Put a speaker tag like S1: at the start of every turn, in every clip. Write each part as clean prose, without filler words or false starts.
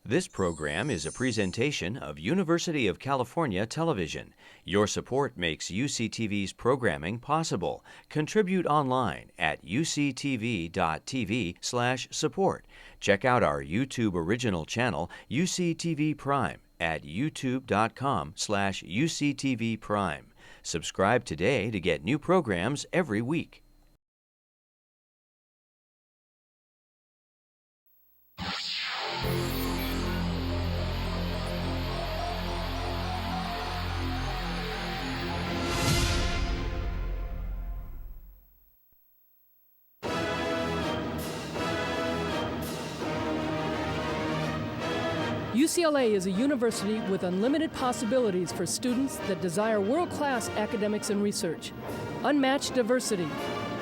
S1: This program is a presentation of University of California Television. Your support makes UCTV's programming possible. Contribute online at uctv.tv/support. Check out our YouTube original channel, UCTV Prime, at youtube.com/UCTV Prime. Subscribe today to get new programs every week.
S2: UCLA is a university with unlimited possibilities for students that desire world-class academics and research, unmatched diversity,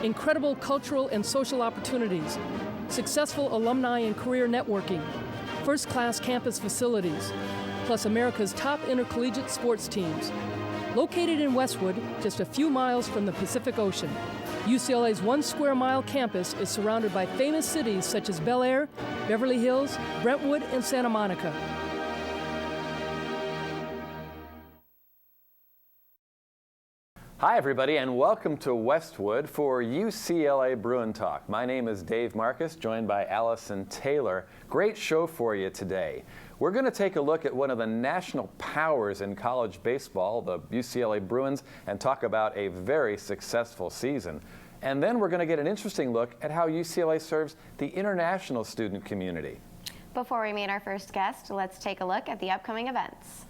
S2: incredible cultural and social opportunities, successful alumni and career networking, first-class campus facilities, plus America's top intercollegiate sports teams. Located in Westwood, just a few miles from the Pacific Ocean, UCLA's 1 square mile campus is surrounded by famous cities such as Bel Air, Beverly Hills, Brentwood, and Santa Monica.
S3: Hi everybody, and welcome to Westwood for UCLA Bruin Talk. My name is Dave Marcus, joined by Allison Taylor. Great show for you today. We're going to take a look at one of the national powers in college baseball, the UCLA Bruins, and talk about a very successful season. And then we're going to get an interesting look at how UCLA serves the international student community.
S4: Before we meet our first guest, let's take a look at the upcoming events.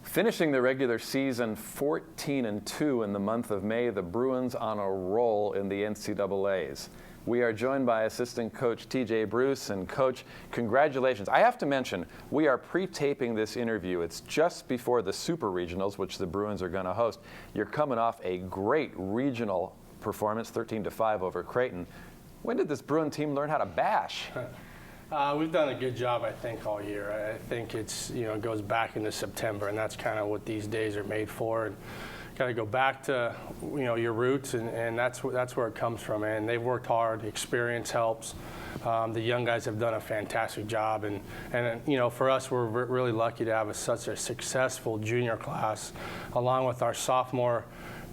S3: Finishing the regular season 14-2 in the month of May, the Bruins on a roll in the NCAAs. We are joined by assistant coach TJ Bruce. And coach, congratulations. I have to mention, we are pre-taping this interview. It's just before the Super Regionals, which the Bruins are going to host. You're coming off a great regional performance, 13-5 over Creighton. When did this Bruin team learn how to bash?
S5: We've done a good job, I think, all year. I think it's, it goes back into September, and that's kind of what these days are made for. And got to go back to, your roots, and that's where it comes from. And they've worked hard. Experience helps. The young guys have done a fantastic job, and for us, we're really lucky to have such a successful junior class, along with our sophomore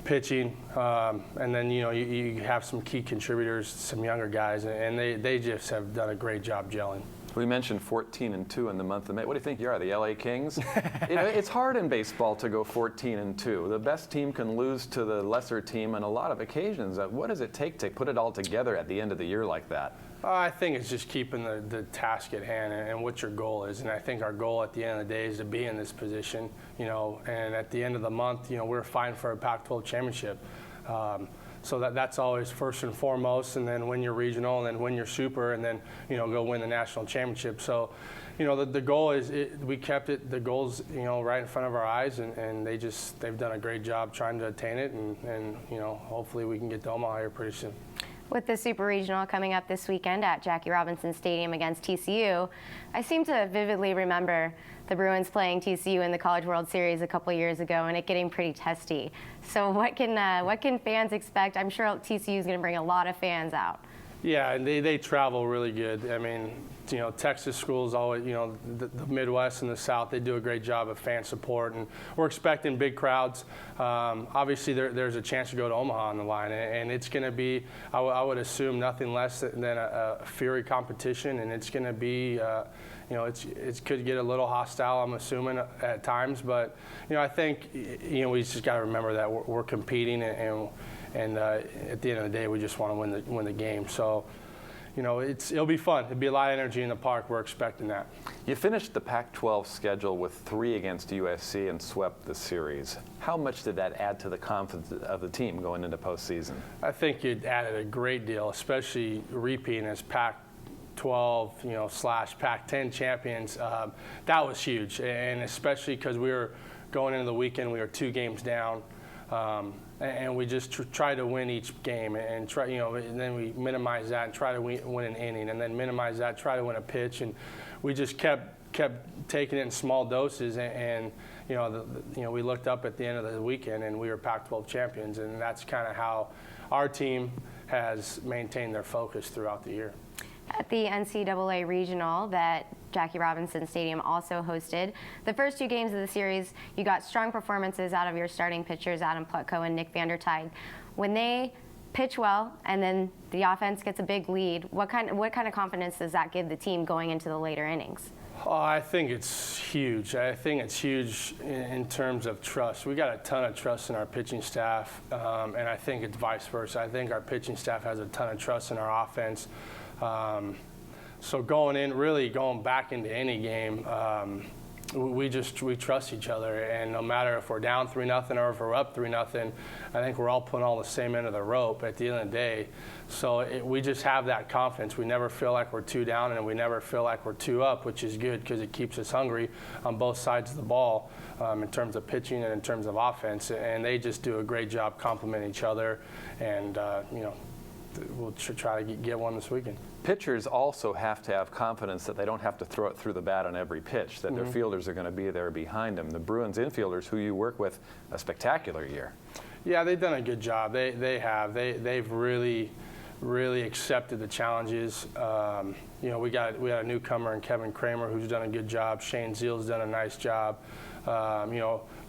S5: pitching, and then you have some key contributors, some younger guys, and they just have done a great job gelling.
S3: We mentioned 14-2 in the month of May. What do you think you are, the LA Kings? It's hard in baseball to go 14-2. The best team can lose to the lesser team on a lot of occasions. What does it take to put it all together at the end of the year like that?
S5: I think it's just keeping the task at hand and what your goal is. And I think our goal at the end of the day is to be in this position, and at the end of the month, we're fighting for a Pac-12 championship. So that's always first and foremost, and then win your regional, and then win your super, and then go win the national championship. So, the goal is we kept it. The goal's right in front of our eyes, and they've done a great job trying to attain it, and hopefully we can get to Omaha here pretty soon.
S4: With the Super Regional coming up this weekend at Jackie Robinson Stadium against TCU, I seem to vividly remember the Bruins playing TCU in the College World Series a couple years ago and it getting pretty testy. So what can fans expect? I'm sure TCU is going to bring a lot of fans out.
S5: Yeah, and they travel really good. I mean, Texas schools always, the Midwest and the South, they do a great job of fan support, and we're expecting big crowds. Obviously, there's a chance to go to Omaha on the line, and it's going to be, I would assume, nothing less than a fury competition, and it's going to be, it could get a little hostile, I'm assuming, at times, but, I think, we just got to remember that we're competing, and at the end of the day, we just want to win the game. So, it'll be fun. It'll be a lot of energy in the park. We're expecting that.
S3: You finished the Pac-12 schedule with 3 against USC and swept the series. How much did that add to the confidence of the team going into postseason? I
S5: think it added a great deal, especially repeating as Pac-12, / Pac-10 champions. That was huge, and especially because we were going into the weekend, we were 2 games down. And we just try to win each game, and try, and then we minimize that and try to win an inning, and then minimize that, try to win a pitch, and we just kept taking it in small doses, and we looked up at the end of the weekend, and we were Pac-12 champions, and that's kind of how our team has maintained their focus throughout the year.
S4: At the NCAA Regional that Jackie Robinson Stadium also hosted, the first 2 games of the series, you got strong performances out of your starting pitchers, Adam Plutko and Nick Vandertide. When they pitch well and then the offense gets a big lead, what kind of confidence does that give the team going into the later innings?
S5: Oh, I think it's huge. I think it's huge in terms of trust. We got a ton of trust in our pitching staff, and I think it's vice versa. I think our pitching staff has a ton of trust in our offense. So going back into any game, we trust each other, and no matter if we're down 3-0 or if we're up 3-0, I think we're all putting all the same end of the rope at the end of the day. So we just have that confidence. We never feel like we're 2 down, and we never feel like we're 2 up, which is good because it keeps us hungry on both sides of the ball in terms of pitching and in terms of offense. And they just do a great job complementing each other, and we'll try to get one this weekend.
S3: Pitchers also have to have confidence that they don't have to throw it through the bat on every pitch, that their fielders are going to be there behind them. The Bruins infielders, who you work with, a spectacular year.
S5: Yeah, they've done a good job. They've really accepted the challenges. We got a newcomer in Kevin Kramer who's done a good job. Shane Zeal's done a nice job.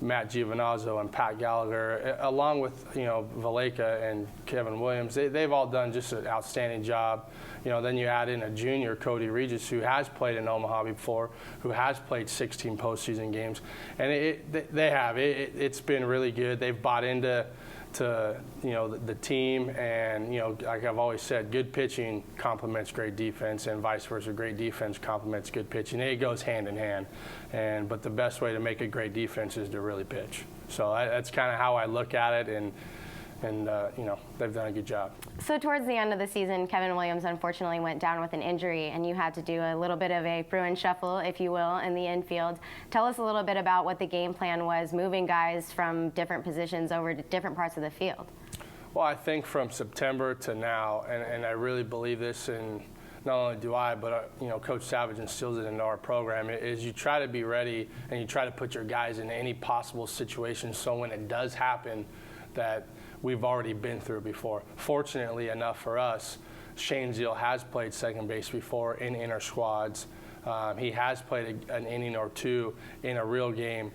S5: Matt Giovinazzo and Pat Gallagher, along with Valleca and Kevin Williams, they've all done just an outstanding job. Then you add in a junior, Cody Regis, who has played in Omaha before, who has played 16 postseason games, and it's been really good. They've bought into the team, and like I've always said, good pitching complements great defense, and vice versa. Great defense complements good pitching. It goes hand in hand, but the best way to make a great defense is to really pitch. So that's kind of how I look at it, and they've done a good job.
S4: So towards the end of the season, Kevin Williams unfortunately went down with an injury, and you had to do a little bit of a Bruin shuffle, if you will, in the infield. Tell us a little bit about what the game plan was, moving guys from different positions over to different parts of the field.
S5: Well, I think from September to now, and I really believe this, and not only do I, but Coach Savage instills it into our program, is you try to be ready and you try to put your guys in any possible situation so when it does happen that we've already been through before. Fortunately enough for us, Shane Zeal has played second base before in inter squads. He has played an inning or 2 in a real game,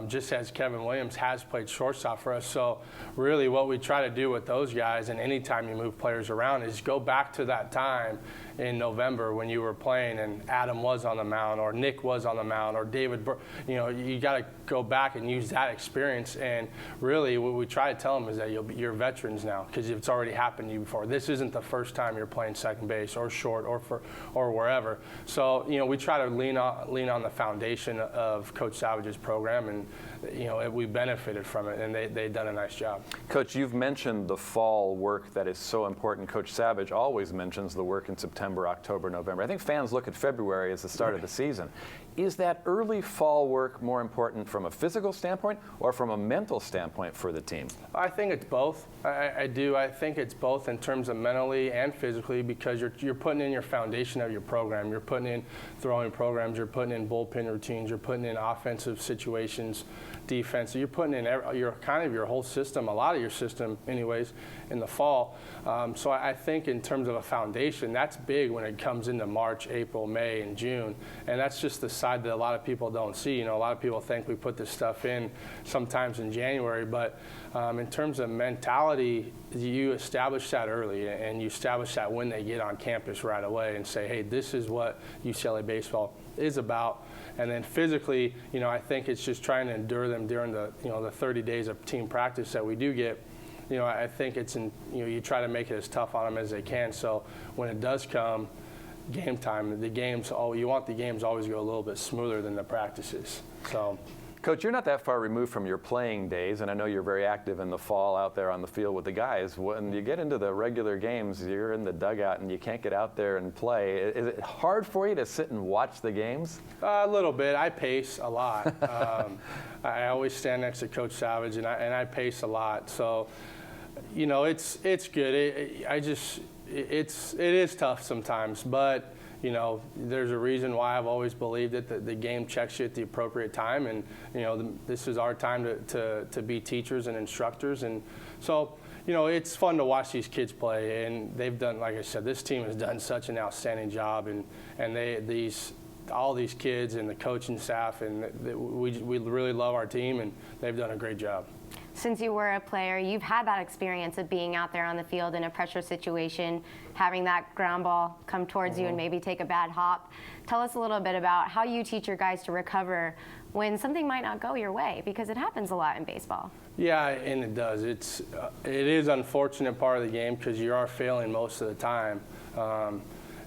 S5: just as Kevin Williams has played shortstop for us. So really what we try to do with those guys, and anytime you move players around, is go back to that time in November when you were playing and Adam was on the mound, or Nick was on the mound, or David, you got to go back and use that experience. And really what we try to tell them is that you're veterans now because it's already happened to you before. This isn't the first time you're playing second base or short or wherever. So we try to lean on the foundation of Coach Savage's program, and we benefited from it, and they've done a nice job.
S3: Coach, you've mentioned the fall work that is so important. Coach Savage always mentions the work in September September, October, November. I think fans look at February as the start of the season. Is that early fall work more important from a physical standpoint or from a mental standpoint for the team?
S5: I think it's both. I do. I think it's both in terms of mentally and physically, because you're putting in your foundation of your program. You're putting in throwing programs. You're putting in bullpen routines. You're putting in offensive situations, defense. So you're putting in your whole system, a lot of your system, anyways, in the fall. So I think in terms of a foundation, that's big when it comes into March, April, May, and June, and that's just the side that a lot of people don't see. A lot of people think we put this stuff in sometimes in January, but in terms of mentality, you establish that early, and you establish that when they get on campus right away and say, hey, this is what UCLA baseball is about. And then physically, I think it's just trying to endure them during the 30 days of team practice that we do get. I think it's you try to make it as tough on them as they can. So when it does come game time, you want the games always go a little bit smoother than the practices. So.
S3: Coach, you're not that far removed from your playing days, and I know you're very active in the fall out there on the field with the guys. When you get into the regular games, you're in the dugout and you can't get out there and play. Is it hard for you to sit and watch the games?
S5: A little bit. I pace a lot. I always stand next to Coach Savage, and I pace a lot. So, it's good. It is tough sometimes, but. There's a reason why I've always believed that the game checks you at the appropriate time, and this is our time to be teachers and instructors, and so it's fun to watch these kids play, and they've done, like I said, this team has done such an outstanding job, and all these kids and the coaching staff, and we really love our team, and they've done a great job.
S4: Since you were a player, you've had that experience of being out there on the field in a pressure situation, having that ground ball come towards you and maybe take a bad hop. Tell us a little bit about how you teach your guys to recover when something might not go your way, because it happens a lot in baseball.
S5: Yeah, and it does. It is an unfortunate part of the game because you are failing most of the time.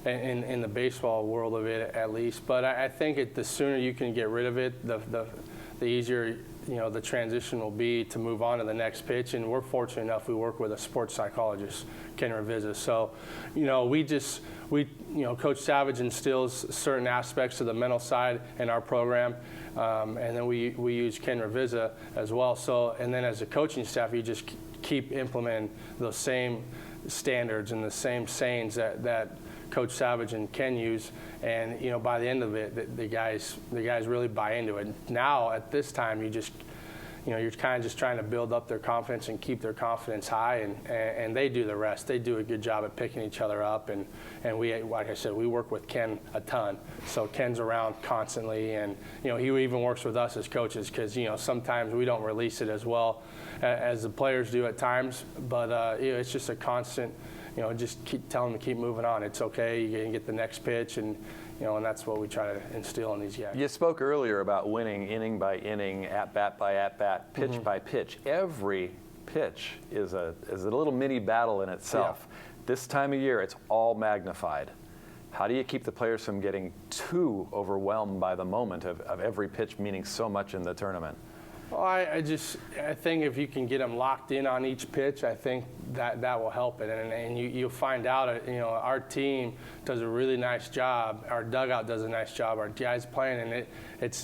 S5: In the baseball world of it, at least. But I think the sooner you can get rid of it, the easier the transition will be to move on to the next pitch. And we're fortunate enough we work with a sports psychologist, Ken Revizza. So, Coach Savage instills certain aspects of the mental side in our program, and then we use Ken Revizza as well. So, and then as a coaching staff, you just keep implementing those same standards and the same sayings that Coach Savage and Ken use, and by the end of it, the guys really buy into it. Now at this time, you're kind of just trying to build up their confidence and keep their confidence high, and they do the rest. They do a good job at picking each other up, and we, like I said, we work with Ken a ton. So Ken's around constantly, and he even works with us as coaches because sometimes we don't release it as well as the players do at times, but it's just a constant. Just keep telling them to keep moving on. It's okay. You can get the next pitch, and that's what we try to instill in these guys.
S3: You spoke earlier about winning inning by inning, at bat by at bat, pitch by pitch. Every pitch is a little mini battle in itself. Yeah. This time of year, it's all magnified. How do you keep the players from getting too overwhelmed by the moment of every pitch meaning so much in the tournament?
S5: Well, I think if you can get them locked in on each pitch, I think that will help it. And you'll find out, our team does a really nice job. Our dugout does a nice job. Our guys playing, and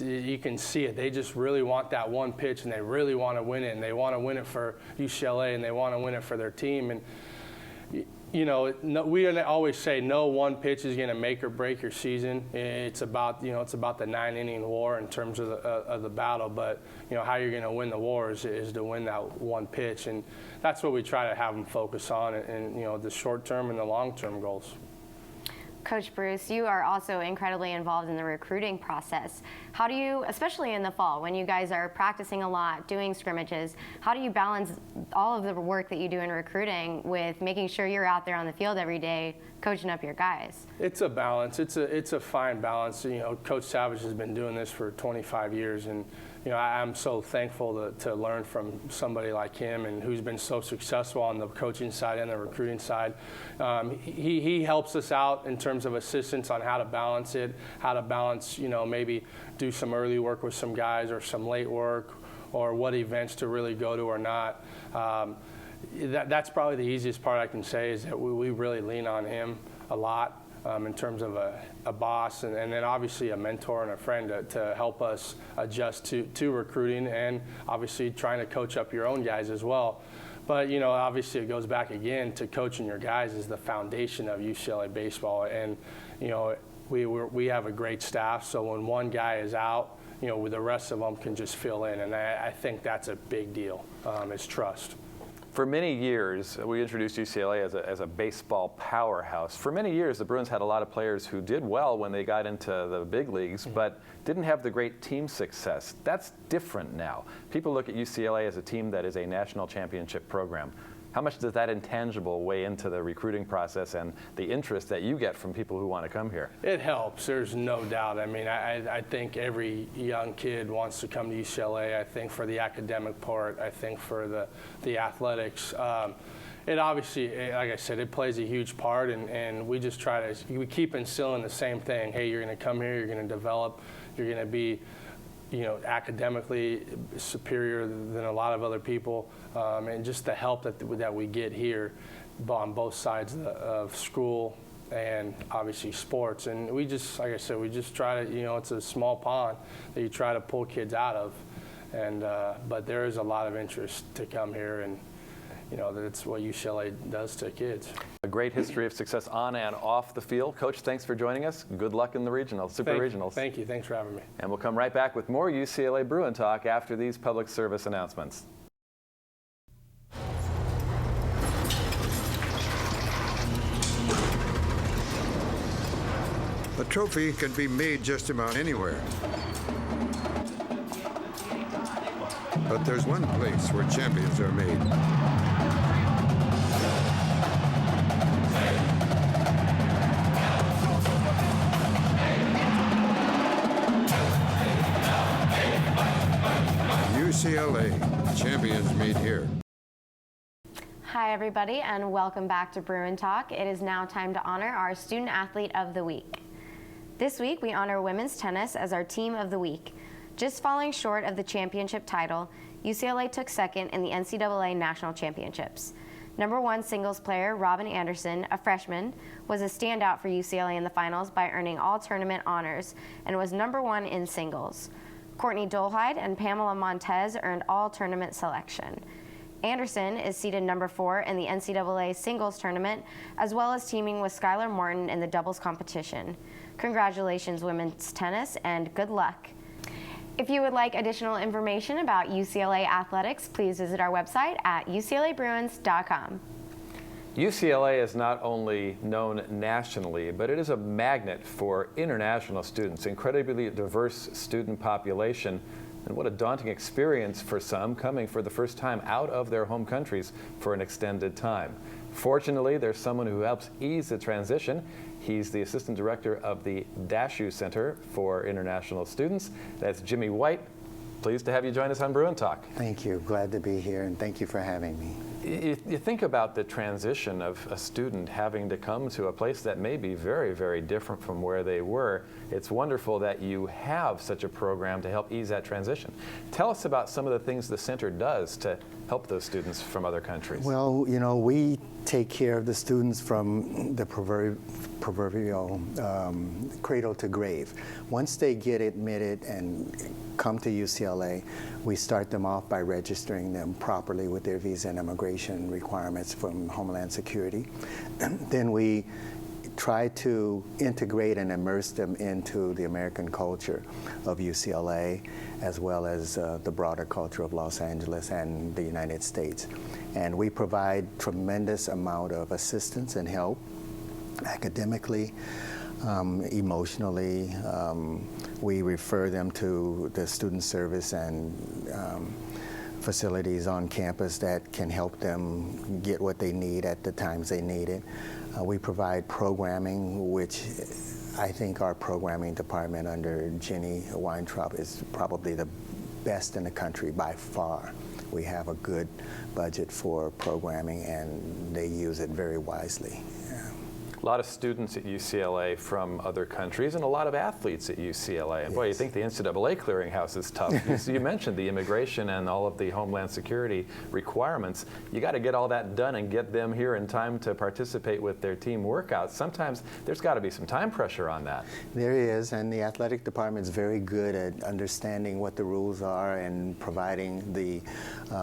S5: you can see it. They just really want that one pitch, and they really want to win it. And they want to win it for UCLA, and they want to win it for their team. And we always say no one pitch is going to make or break your season. It's about the 9-inning war in terms of the battle. But how you're going to win the war is to win that one pitch, and that's what we try to have them focus on, and the short term and the long term goals.
S4: Coach Bruce, you are also incredibly involved in the recruiting process. How do you, especially in the fall, when you guys are practicing a lot, doing scrimmages, how do you balance all of the work that you do in recruiting with making sure you're out there on the field every day coaching up your guys? It's
S5: a balance. It's a fine balance. Coach Savage has been doing this for 25 years, and I'm so thankful to learn from somebody like him, and who's been so successful on the coaching side and the recruiting side. He helps us out in terms of assistance on how to balance it, maybe do some early work with some guys or some late work, or what events to really go to or not. That's probably the easiest part I can say, is that we really lean on him a lot. in terms of a boss, and then obviously a mentor and a friend to help us adjust to recruiting, and obviously trying to coach up your own guys as well. But, you know, obviously it goes back again to coaching your guys is the foundation of UCLA baseball. And, you know, we have a great staff, so when one guy is out, you know, the rest of them can just fill in. And I think that's a big deal, is trust.
S3: For many years, we introduced UCLA as a baseball powerhouse. For many years, the Bruins had a lot of players who did well when they got into the big leagues, but didn't have the great team success. That's different now. People look at UCLA as a team that is a national championship program. How much does that intangible weigh into the recruiting process and the interest that you get from people who want to come here? It
S5: helps, there's no doubt. I mean, I think every young kid wants to come to UCLA. I think for the academic part, I think for the athletics. It obviously, like I said, it plays a huge part, and we just we keep instilling the same thing. Hey, you're going to come here, you're going to develop, you're going to be, you know, academically superior than a lot of other people, and just the help that we get here on both sides of school and obviously sports. And we just, like I said, we just try to, you know, it's a small pond that you try to pull kids out of, and but there is a lot of interest to come here, and you know, that's what UCLA does to kids. A great history of success on and off the field. Coach, thanks for joining us. Good luck in the regionals, regionals. Thank you. Thanks for having me.
S3: And we'll come right back with more UCLA Bruin talk after these public service announcements.
S6: A trophy can be made just about anywhere. But there's one place where champions are made. UCLA, champions meet here.
S4: Hi everybody, and welcome back to Bruin Talk. It is now time to honor our Student Athlete of the Week. This week we honor women's tennis as our Team of the Week. Just falling short of the championship title, UCLA took second in the NCAA National Championships. #1 singles player Robin Anderson, a freshman, was a standout for UCLA in the finals by earning all tournament honors and was #1 in singles. Courtney Dolhide and Pamela Montez earned all tournament selection. Anderson is seeded #4 in the NCAA singles tournament, as well as teaming with Skylar Morton in the doubles competition. Congratulations, women's tennis, and good luck. If you would like additional information about UCLA athletics, please visit our website at uclabruins.com.
S3: UCLA is not only known nationally, but it is a magnet for international students, incredibly diverse student population, and what a daunting experience for some coming for the first time out of their home countries for an extended time. Fortunately, there's someone who helps ease the transition. He's the assistant director of the DASHU Center for International Students. That's Jimmy White. Pleased to have you join us on Bruin Talk.
S7: Thank you. Glad to be here, and thank you for having me.
S3: You think about the transition of a student having to come to a place that may be very, very different from where they were. It's wonderful that you have such a program to help ease that transition. Tell us about some of the things the center does to help those students from other countries.
S7: Well, you know, we take care of the students from the proverbial cradle to grave. Once they get admitted and come to UCLA, we start them off by registering them properly with their visa and immigration requirements from Homeland Security. Then we try to integrate and immerse them into the American culture of UCLA, as well as the broader culture of Los Angeles and the United States. And we provide tremendous amount of assistance and help academically, emotionally. We refer them to the student service and facilities on campus that can help them get what they need at the times they need it. We provide programming, which I think our programming department under Jenny Weintraub is probably the best in the country by far. We have a good budget for programming, and they use it very wisely. Yeah.
S3: A lot of students at UCLA from other countries and a lot of athletes at UCLA. And boy, you think the NCAA clearinghouse is tough. You mentioned the immigration and all of the homeland security requirements. You got to get all that done and get them here in time to participate with their team workouts. Sometimes there's got to be some time pressure on that.
S7: There is, and the athletic department is very good at understanding what the rules are and providing the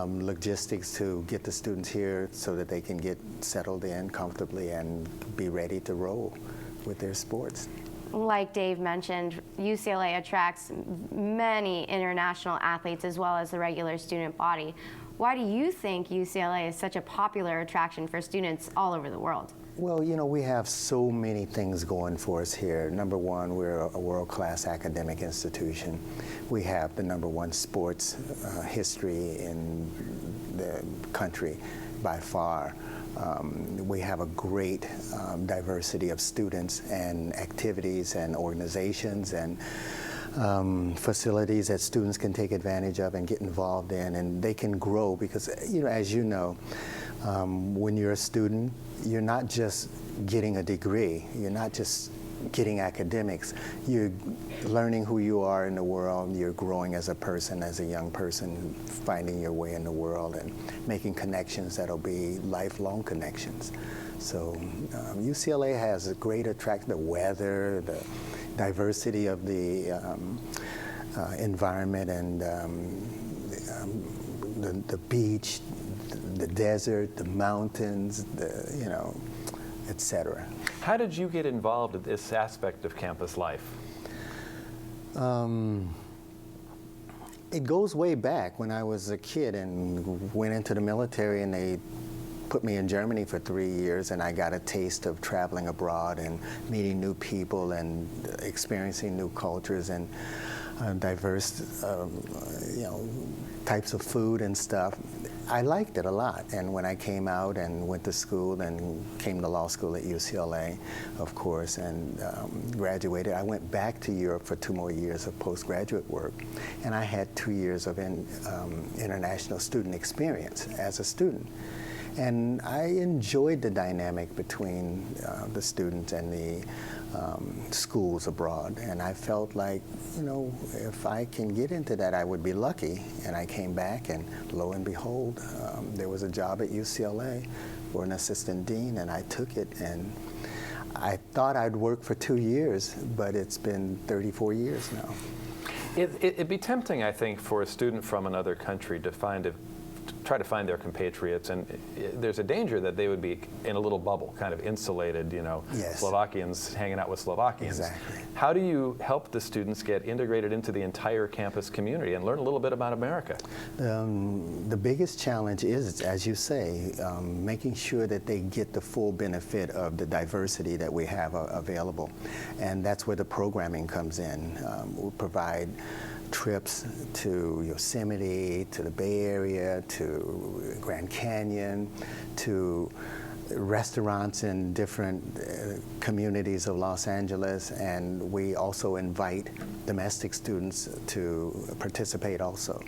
S7: logistics to get the students here so that they can get settled in comfortably and be ready to roll with their sports.
S4: Like Dave mentioned, UCLA attracts many international athletes as well as the regular student body. Why do you think UCLA is such a popular attraction for students all over the world?
S7: Well, you know, we have so many things going for us here. Number one, we're a world-class academic institution. We have the #1 sports history in the country by far. We have a great diversity of students and activities and organizations and facilities that students can take advantage of and get involved in, and they can grow because, you know, as you know, when you're a student, you're not just getting a degree, you're not just getting academics, you're learning who you are in the world, you're growing as a person, as a young person, finding your way in the world and making connections that'll be lifelong connections. So UCLA has a great attraction, the weather, the diversity of the environment and the beach, the desert, the mountains, you know, etc.
S3: How did you get involved in this aspect of campus life?
S7: It goes way back when I was a kid and went into the military, and they put me in Germany for 3 years, and I got a taste of traveling abroad and meeting new people and experiencing new cultures and diverse you know, types of food and stuff. I liked it a lot, and when I came out and went to school and came to law school at UCLA, of course, and graduated, I went back to Europe for 2 more years of postgraduate work, and I had 2 years of international student experience as a student. And I enjoyed the dynamic between the students and the schools abroad, and I felt like, you know, if I can get into that, I would be lucky. And I came back, and lo and behold, there was a job at UCLA for an assistant dean, and I took it, and I thought I'd work for 2 years, but it's been 34 years now.
S3: It'd be tempting, I think, for a student from another country to try to find their compatriots, and there's a danger that they would be in a little bubble, kind of insulated, you know,
S7: yes.
S3: Slovakians hanging out with Slovakians.
S7: Exactly.
S3: How do you help the students get integrated into the entire campus community and learn a little bit about America?
S7: The biggest challenge is, as you say, making sure that they get the full benefit of the diversity that we have available, and that's where the programming comes in. We provide trips to Yosemite, to the Bay Area, to Grand Canyon, to restaurants in different communities of Los Angeles, and we also invite domestic students to participate also.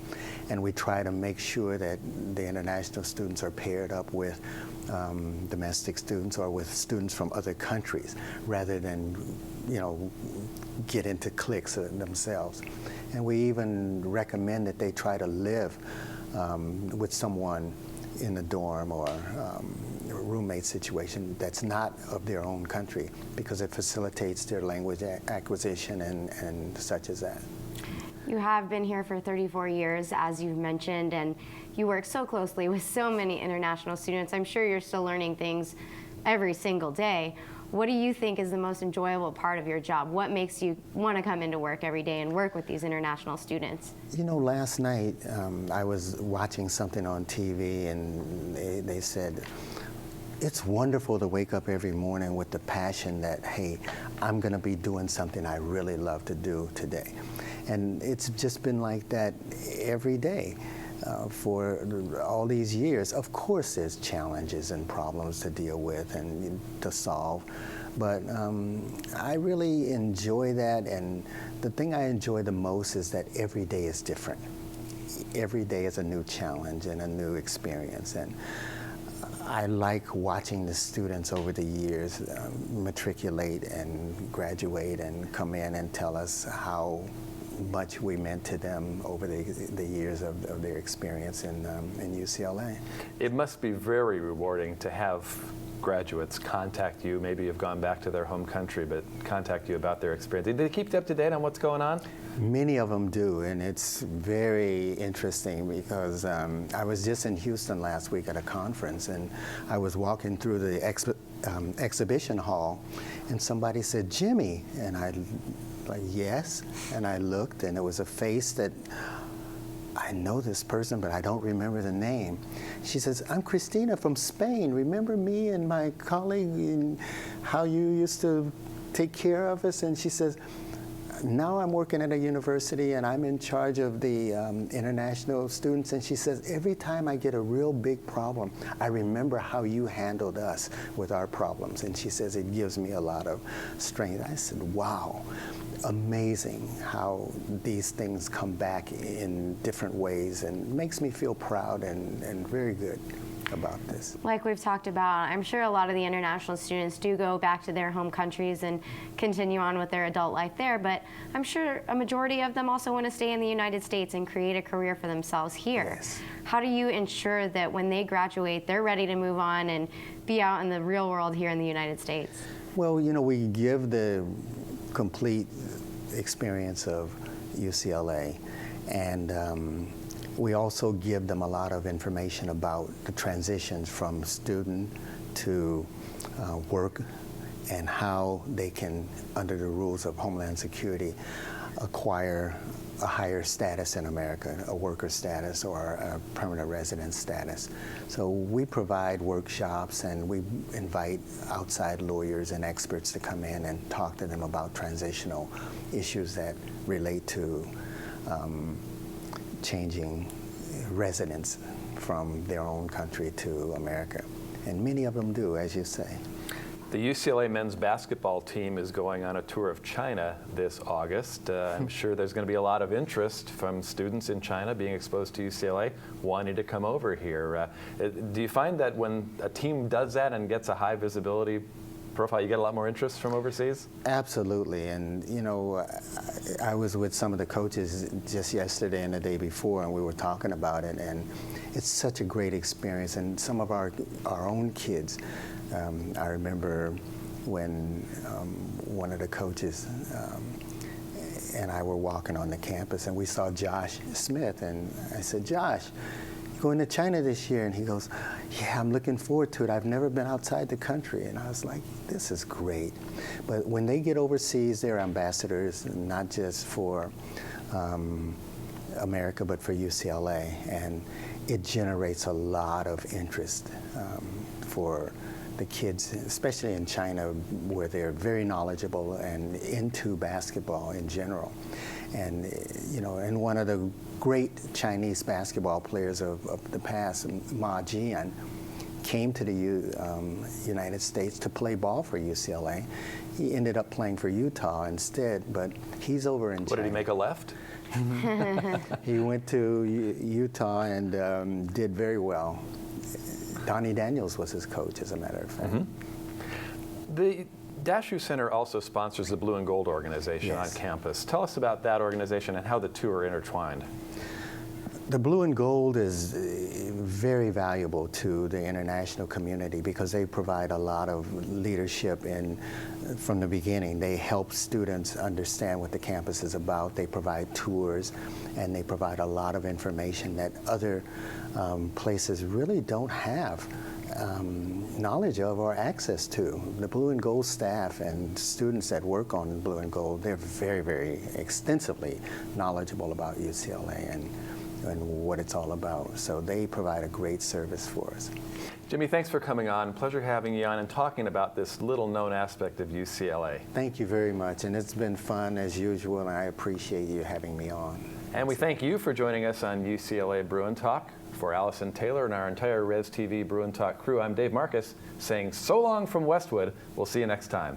S7: And we try to make sure that the international students are paired up with domestic students or with students from other countries, rather than, you know, get into cliques themselves. And we even recommend that they try to live with someone in the dorm or a roommate situation that's not of their own country, because it facilitates their language acquisition and such as that.
S4: You have been here for 34 years, as you've mentioned, and you work so closely with so many international students. I'm sure you're still learning things every single day. What do you think is the most enjoyable part of your job? What makes you want to come into work every day and work with these international students?
S7: You know, last night I was watching something on TV, and they said, it's wonderful to wake up every morning with the passion that, hey, I'm going to be doing something I really love to do today. And it's just been like that every day. For all these years. Of course there's challenges and problems to deal with and to solve, but I really enjoy that, and the thing I enjoy the most is that every day is different. Every day is a new challenge and a new experience, and I like watching the students over the years matriculate and graduate and come in and tell us how much we meant to them over the years of their experience in UCLA.
S3: It must be very rewarding to have graduates contact you, maybe have gone back to their home country, but contact you about their experience. Did they keep you up to date on what's going on?
S7: Many of them do, and it's very interesting because I was just in Houston last week at a conference, and I was walking through the exhibition hall, and somebody said, "Jimmy," and I like, "Yes," and I looked, and it was a face that I know this person, but I don't remember the name. She says, "I'm Christina from Spain. Remember me and my colleague and how you used to take care of us?" And she says, "Now I'm working at a university and I'm in charge of the international students." And she says, "Every time I get a real big problem, I remember how you handled us with our problems." And she says, "It gives me a lot of strength." I said, "Wow. Amazing how these things come back in different ways, and makes me feel proud and very good about this."
S4: Like we've talked about, I'm sure a lot of the international students do go back to their home countries and continue on with their adult life there, but I'm sure a majority of them also want to stay in the United States and create a career for themselves here.
S7: Yes.
S4: How do you ensure that when they graduate, they're ready to move on and be out in the real world here in the United States?
S7: Well, you know, we give the complete experience of UCLA, and we also give them a lot of information about the transitions from student to work, and how they can, under the rules of Homeland Security, acquire a higher status in America, a worker status or a permanent resident status. So we provide workshops, and we invite outside lawyers and experts to come in and talk to them about transitional issues that relate to changing residence from their own country to America. And many of them do, as you say.
S3: The UCLA men's basketball team is going on a tour of China this August. I'm sure there's going to be a lot of interest from students in China being exposed to UCLA, wanting to come over here. Do you find that when a team does that and gets a high visibility profile, you get a lot more interest from overseas?
S7: Absolutely, and you know, I was with some of the coaches just yesterday and the day before, and we were talking about it, and it's such a great experience. And some of our own kids, I remember when one of the coaches and I were walking on the campus, and we saw Josh Smith, and I said, "Josh, going to China this year?" And he goes, "Yeah, I'm looking forward to it. I've never been outside the country." And I was like, this is great. But when they get overseas, they're ambassadors, not just for America, but for UCLA. And it generates a lot of interest for the kids, especially in China, where they're very knowledgeable and into basketball in general. And you know, and one of the great Chinese basketball players of the past, Ma Jian, came to the United States to play ball for UCLA. He ended up playing for Utah instead, but he's over in China.
S3: What, did he make a left?
S7: He went to Utah and did very well. Donnie Daniels was his coach, as a matter of fact.
S3: Mm-hmm. The Dashu Center also sponsors the Blue and Gold organization on campus. Tell us about that organization and how the two are intertwined.
S7: The Blue and Gold is very valuable to the international community because they provide a lot of leadership from the beginning. They help students understand what the campus is about. They provide tours, and they provide a lot of information that other places really don't have knowledge of or access to. The Blue and Gold staff and students that work on Blue and Gold, they're very, very extensively knowledgeable about UCLA and what it's all about. So they provide a great service for us.
S3: Jimmy, thanks for coming on. Pleasure having you on and talking about this little-known aspect of UCLA.
S7: Thank you very much, and it's been fun as usual, and I appreciate you having me on.
S3: And we thank you for joining us on UCLA Bruin Talk. For Allison Taylor and our entire Res TV Bruin Talk crew, I'm Dave Marcus saying so long from Westwood. We'll see you next time.